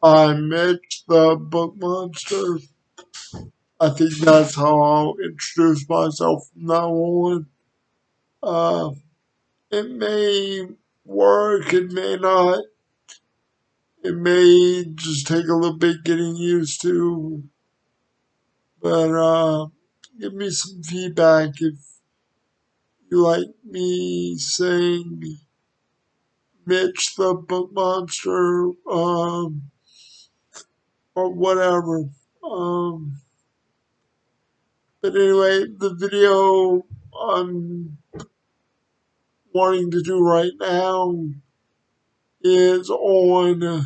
I'm Mitch, the Book Monster. I think that's how I'll introduce myself from now on. Uh, it may work, it may not. It may just take a little bit getting used to. But give me some feedback if you like me saying Mitch, the Book Monster, or whatever. Um, but anyway, the video I'm wanting to do right now is on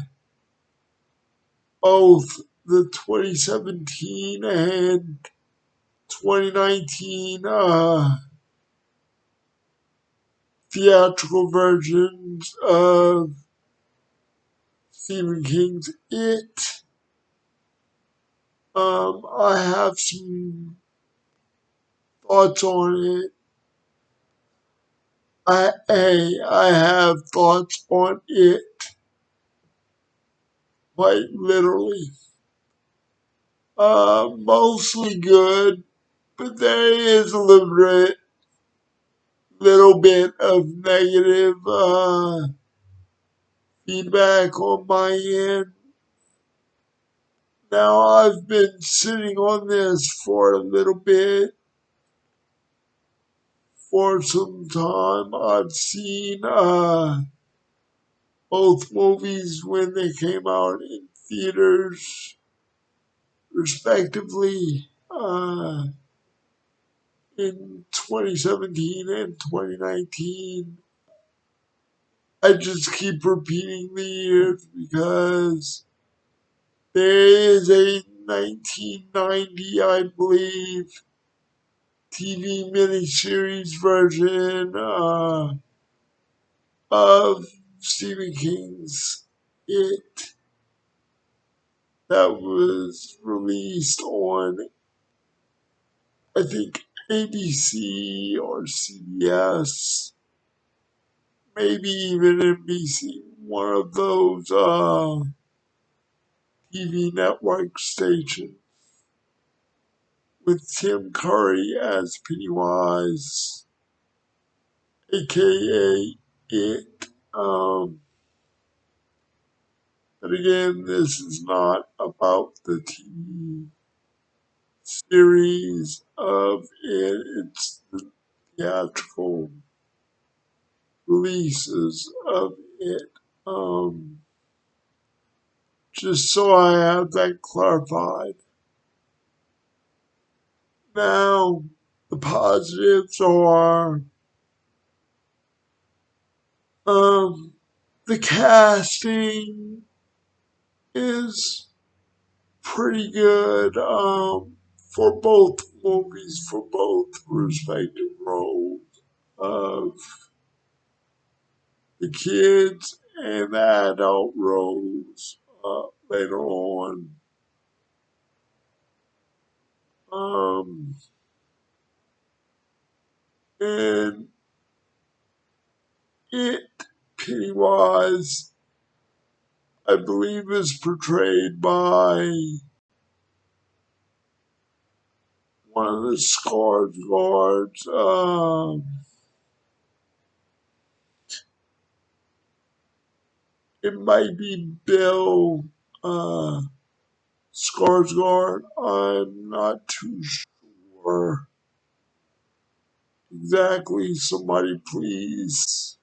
both the 2017 and 2019 theatrical versions of Stephen King's It. I have some thoughts on it. I have thoughts on it, quite literally. Mostly good, but there is a little bit of negative feedback on my end. Now I've been sitting on this for a little bit, for some time. I've seen both movies when they came out in theaters, respectively, in 2017 and 2019. I just keep repeating the years because there is a 1990, I believe, TV miniseries version of Stephen King's It that was released on, I think, ABC or CBS, maybe even NBC, one of those TV network stations, with Tim Curry as Pennywise, aka It. But again, this is not about the TV series of it, it's the theatrical releases of it. Um, just so I have that clarified. Now, the positives are um, the casting is pretty good for both movies, for both respective roles of the kids and the adult roles later on. Um, and it, Pennywise, I believe, is portrayed by one of the Skarsgårds. It might be Bill Skarsgård. I'm not too sure exactly. Somebody please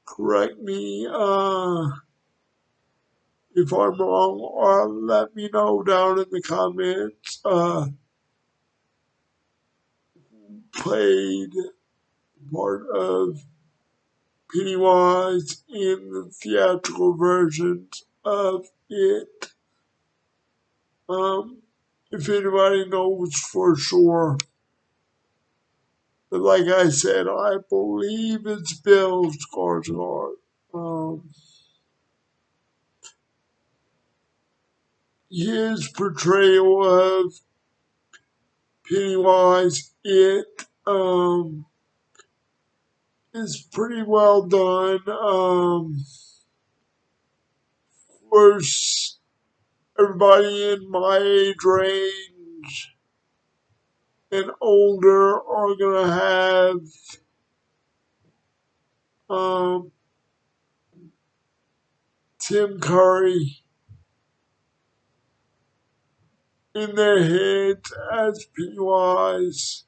correct me if I'm wrong, or let me know down in the comments. Played part of Pennywise in the theatrical versions of it. Um, if anybody knows for sure. But like I said, I believe it's Bill Skarsgård. Um, his portrayal of Pennywise, it is pretty well done course, everybody in my age range and older are gonna have um, Tim Curry in their heads as Pennywise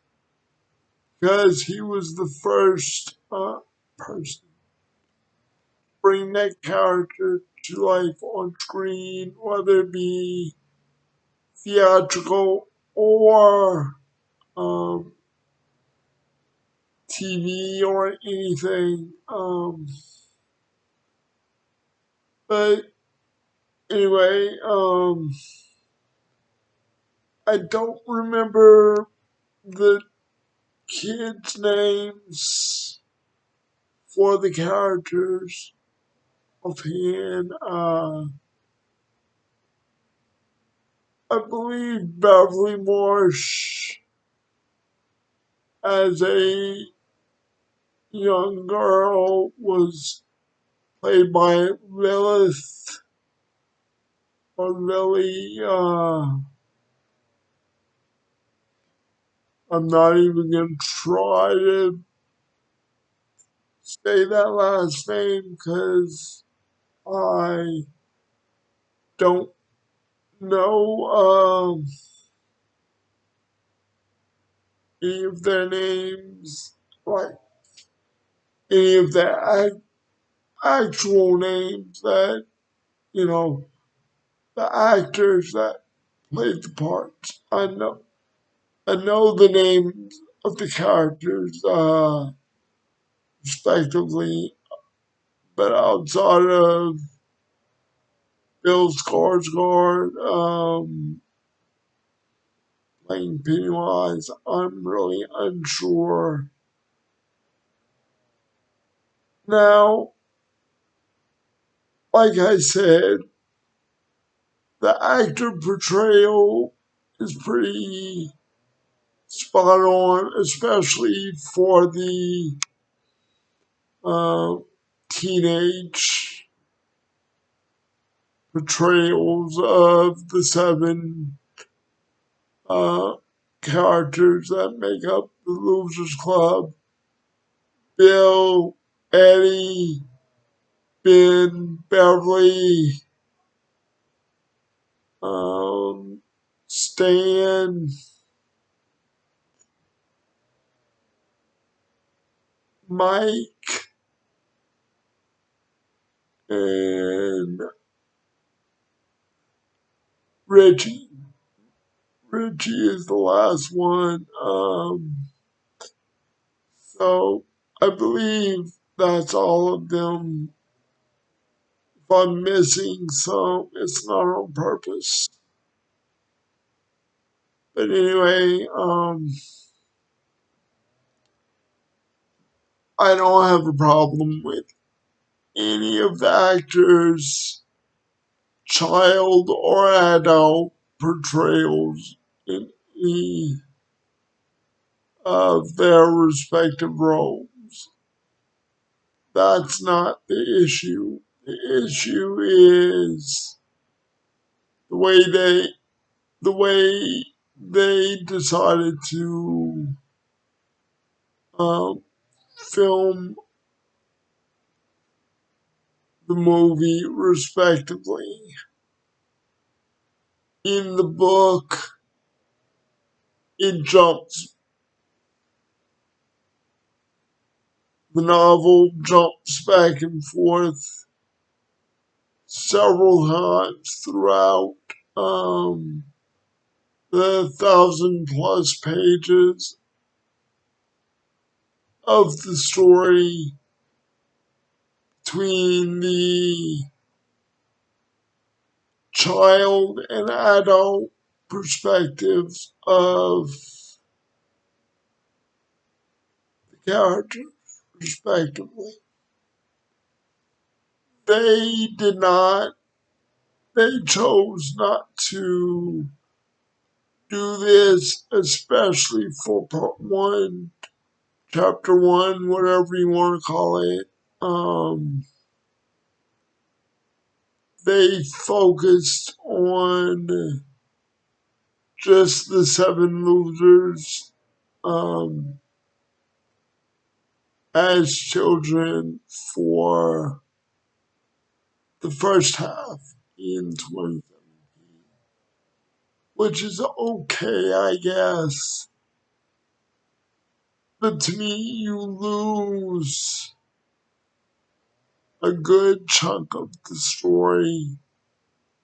because he was the first person to bring that character to life on screen, whether it be theatrical or um, TV or anything. But anyway, I don't remember the kids' names for the characters offhand. I believe Beverly Marsh as a young girl was played by Lilith or Lily. I'm not even going to try to say that last name because I don't know any of their names, like any of their actual names that, you know, the actors that played the parts. I know the names of the characters, respectively, but outside of Bill Skarsgård, playing Pennywise, I'm really unsure. Now, like I said, the actor portrayal is pretty spot on, especially for the uh, teenage portrayals of the seven uh, characters that make up the Losers Club. Bill, Eddie, Ben, Beverly, Stan, Mike, and Reggie. Richie is the last one. So I believe that's all of them. If I'm missing some, it's not on purpose. But anyway, I don't have a problem with any of the actors' child or adult portrayals in any of their respective roles. That's not the issue. The issue is the way they the way they decided to um, film the movie respectively. In the book, it jumps, the novel jumps back and forth several times throughout the 1,000+ pages of the story between the child and adult perspectives of the characters, respectively. They did not, they chose not to do this, especially for part one, chapter one, whatever you want to call it. they focused on just the seven losers as children for the first half in 2017, which is okay, I guess. But to me, you lose a good chunk of the story.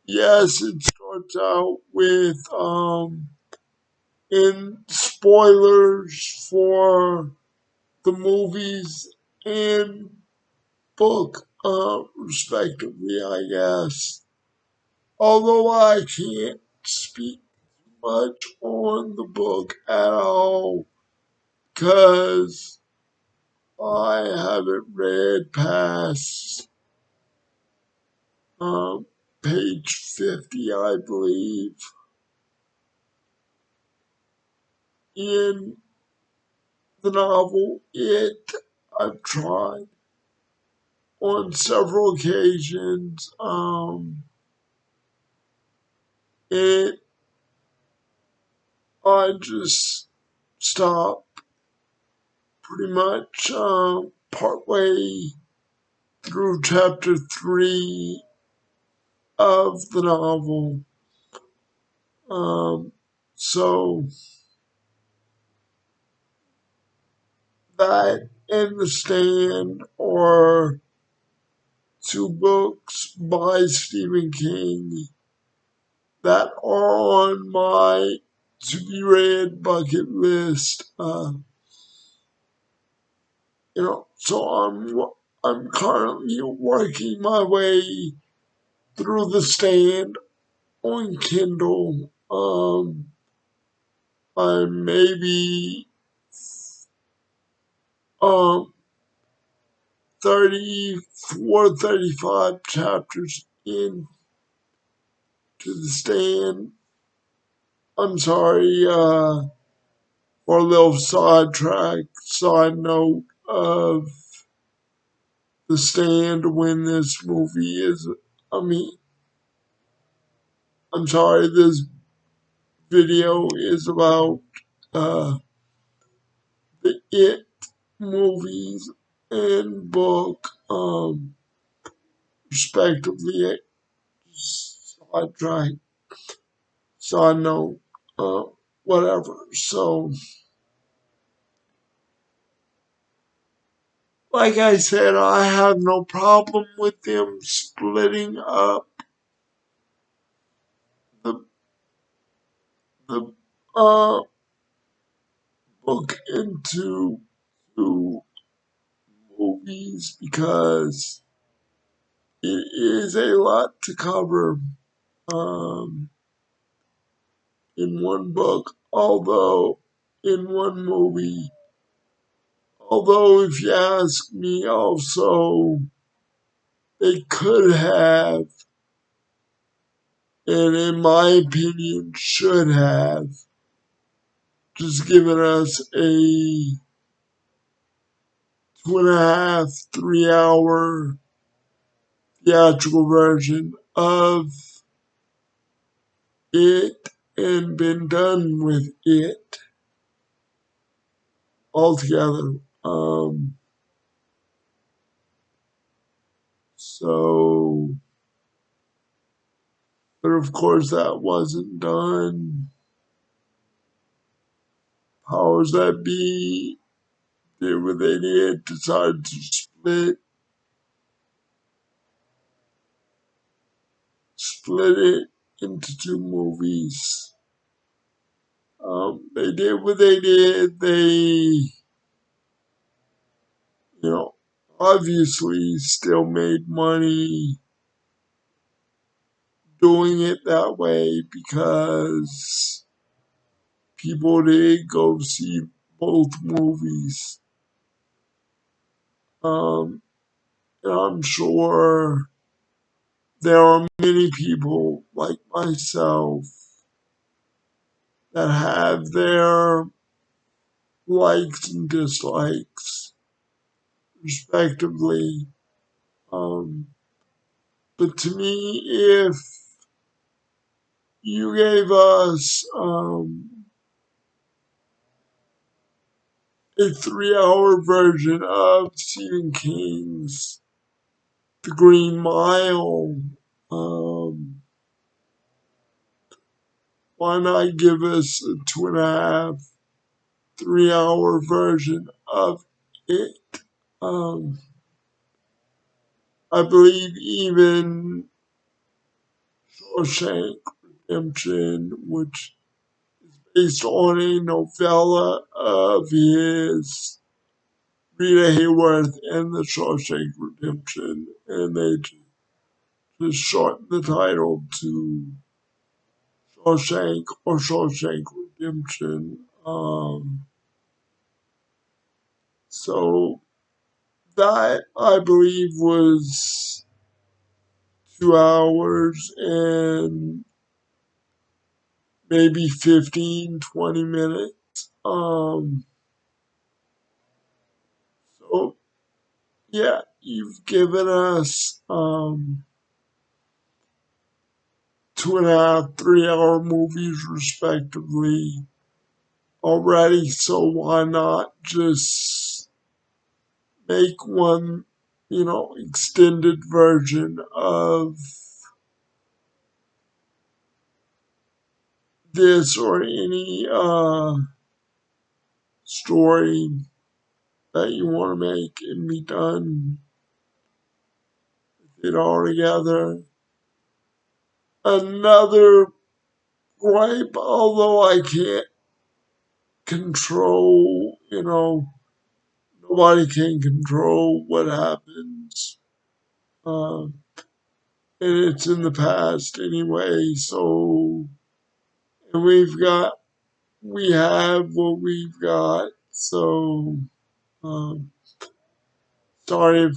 Yes, it starts out with in spoilers for the movies and book, respectively, I guess. Although I can't speak much on the book at all, because I haven't read past page 50, I believe, in the novel. I've tried on several occasions. It, I just stopped pretty much partway through chapter 3 of the novel. Um, so that and The Stand are two books by Stephen King that are on my to be read bucket list. So I'm currently working my way through The Stand on Kindle. I'm maybe um 34, 35 chapters into The Stand. I'm sorry, for a little side note of The Stand when this movie is, I mean, I'm sorry, this video is about the It movies and book, respectively. Sidetrack, side note, uh, whatever. So, like I said, I have no problem with them splitting up the the book into two movies because it is a lot to cover um, in one book. In one movie, although if you ask me, also they could have, and in my opinion, should have just given us a 2.5, 3 hour theatrical version of it and been done with it altogether. So, but of course that wasn't done. Powers that be did what they did, decided to split it into two movies. They did what they did. Obviously still made money doing it that way because people did go see both movies. And I'm sure there are many people like myself that have their likes and dislikes, respectively. Um, But to me, if you gave us a 3 hour version of Stephen King's The Green Mile, um, why not give us a 2.5, 3 hour version of it? Um, I believe even Shawshank Redemption, which is based on a novella of his, Rita Hayworth and the Shawshank Redemption, and they just shortened the title to Shawshank or Shawshank Redemption. So that I believe was 2 hours and maybe 15, 20 minutes. So yeah, you've given us 2.5, 3 hour movies respectively already, so why not just make one, extended version of this or any story that you want to make and be done with it all together. Another gripe, although I can't control, nobody can control what happens. Uh, and it's in the past anyway, so, and we have what we've got, so, um, sorry if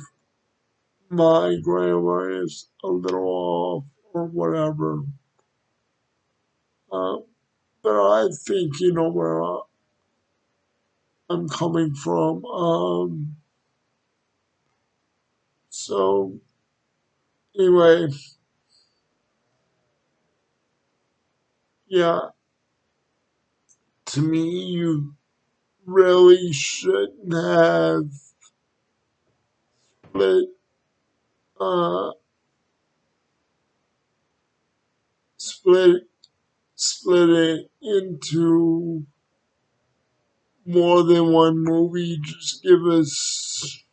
my grammar is a little off or whatever. Uh, but I think you know where I'm coming from. So anyway, yeah, to me, you really shouldn't have split, uh, split, split it into more than one movie. Just give us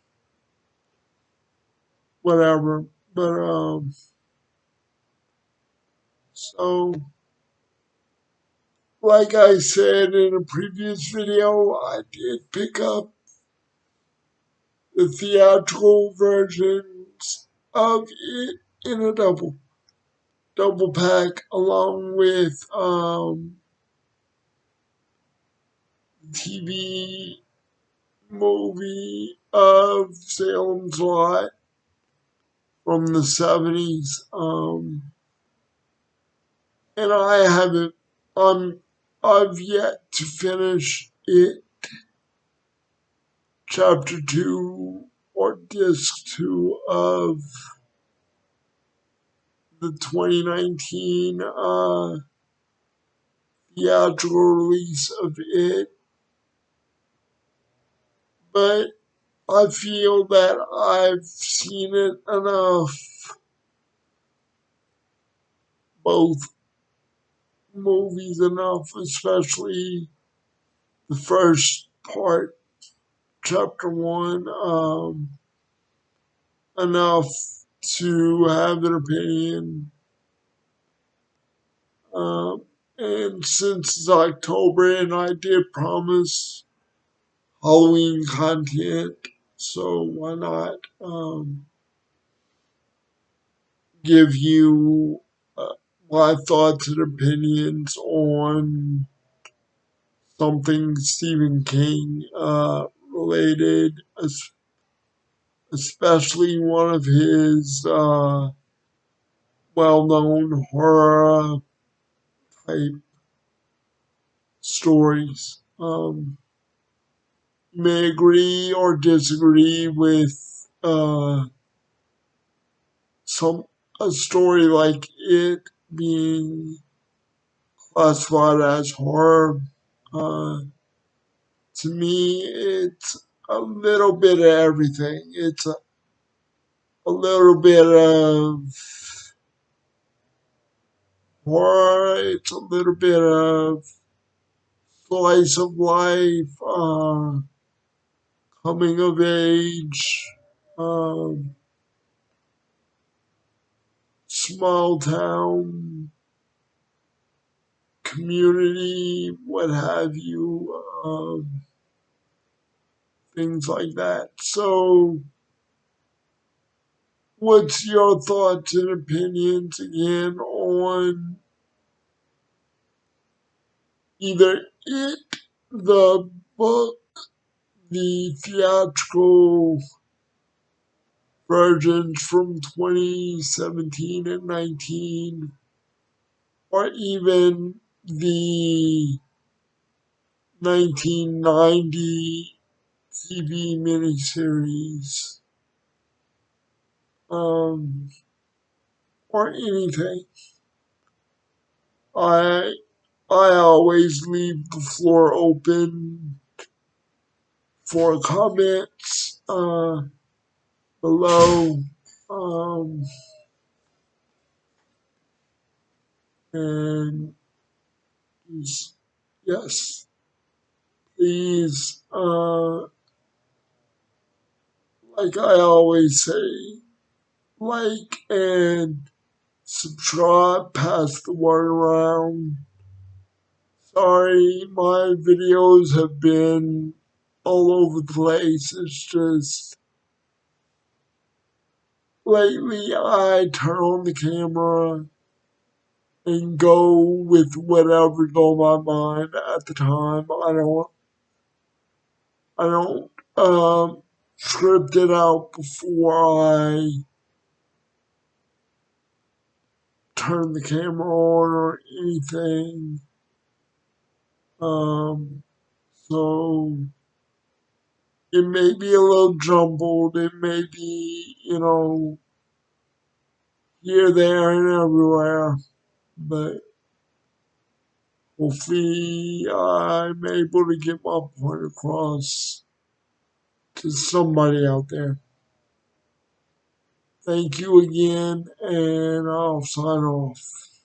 whatever. But so like I said in a previous video, I did pick up the theatrical versions of it in a double pack along with TV movie of Salem's Lot from the 70s. And I haven't I've yet to finish it, chapter 2 or disc 2 of the 2019 theatrical release of it, but I feel that I've seen it enough, both movies enough, especially the first part, chapter 1, enough to have an opinion. Um, and since it's October and I did promise Halloween content, so why not give you my thoughts and opinions on something Stephen King related, especially one of his well known horror type stories. You may agree or disagree with some a story like it being classified as horror, uh, to me, it's a little bit of everything. It's a little bit of horror, it's a little bit of slice of life, coming of age, um, small town community, what have you, things like that. So, what's your thoughts and opinions again on either it, the book, the theatrical versions from 2017 and 19, or even the 1990 TV miniseries, um, or anything. I I always leave the floor open for comments below. Um, and yes, please, like I always say, like and subscribe, pass the word around. Sorry, my videos have been all over the place. It's just lately I turn on the camera and go with whatever's on my mind at the time. I don't script it out before I turn the camera on or anything. Um, so it may be a little jumbled. It may be, here, there, and everywhere. But hopefully I'm able to get my point across to somebody out there. Thank you again, and I'll sign off.